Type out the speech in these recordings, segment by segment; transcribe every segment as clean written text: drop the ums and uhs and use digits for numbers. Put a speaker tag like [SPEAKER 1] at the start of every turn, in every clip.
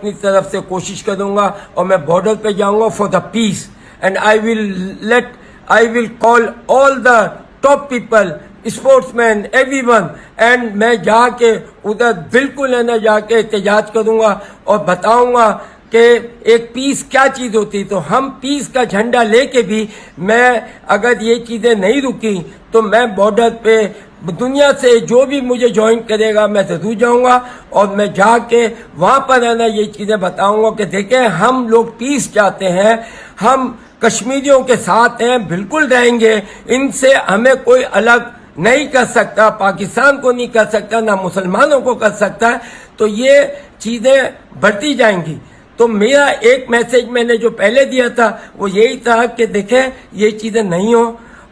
[SPEAKER 1] अपनी तरफ से कोशिश करूंगा और मैं बॉर्डर पे जाऊंगा for the peace and I will call all the top people, sportsman, everyone, and मैं जाके उधर बिल्कुल है ना जाके एहतजाज करूंगा और बताऊंगा कि एक पीस क्या चीज होती है। तो हम पीस का झंडा लेके भी मैं अगर ये चीजें नहीं रुकी तो मैं बॉर्डर पे दुनिया से जो भी मुझे ज्वाइन करेगा मैं जरूर जाऊंगा और मैं जाके वहां पर है ना ये चीजें बताऊंगा कि देखें हम लोग पीस चाहते हैं, हम कश्मीरियों के साथ हैं, बिल्कुल रहेंगे, इनसे हमें कोई अलग नहीं कर सकता, पाकिस्तान को नहीं कर सकता, ना मुसलमानों को कर सकता है। तो ये चीजें बढ़ती जाएंगी। तो मेरा एक मैसेज मैंने जो पहले दिया था वो यही था कि देखें ये चीजें नहीं हो,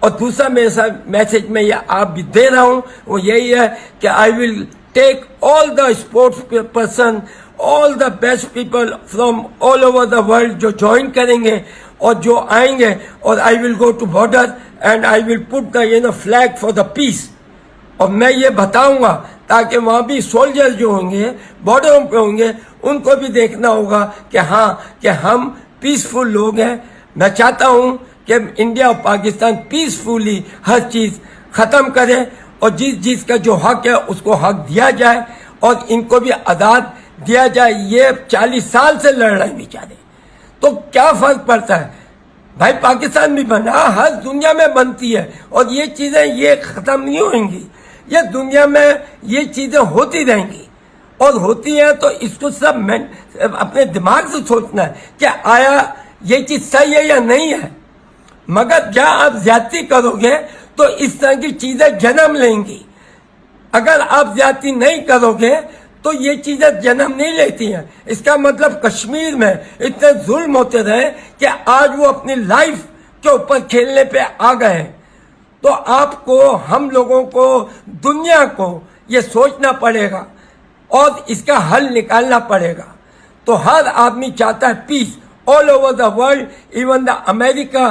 [SPEAKER 1] और दूसरा मेरा मैसेज मैं ये आप भी दे रहा हूं वो यही है कि I will take all the sports person, all the best people from all over the world जो ज्वाइन करेंगे और जो आएंगे, और I will go to border and I will put the flag for the peace. और मैं ये बताऊंगा ताकि वहां भी सोल्जर्स जो होंगे बॉर्डरों पे होंगे उनको भी देखना होगा कि हाँ कि हम पीसफुल लोग हैं। मैं चाहता हूं कि इंडिया और पाकिस्तान पीसफुली हर चीज खत्म करे और जिस का जो हक है उसको हक दिया जाए और इनको भी आजाद दिया जाए। ये 40 साल से लड़ रहे हैं बेचारे, तो क्या फर्क पड़ता है भाई, पाकिस्तान भी बना, हर दुनिया में बनती है और ये चीजें ये खत्म नहीं होंगी, ये दुनिया में ये चीजें होती रहेंगी और होती हैं। तो इसको सब अपने दिमाग से सोचना है कि आया ये चीज सही है या नहीं है। मगर जब आप ज्यादती करोगे तो इस तरह की चीजें जन्म लेंगी, अगर आप ज्यादती नहीं करोगे तो ये चीजें जन्म नहीं लेती हैं। इसका मतलब कश्मीर में इतने जुल्म होते रहे कि आज वो अपनी लाइफ के ऊपर खेलने पे आ गए हैं। तो आपको, हम लोगों को, दुनिया को ये सोचना पड़ेगा और इसका हल निकालना पड़ेगा। तो हर आदमी चाहता है peace all over the world, even the America.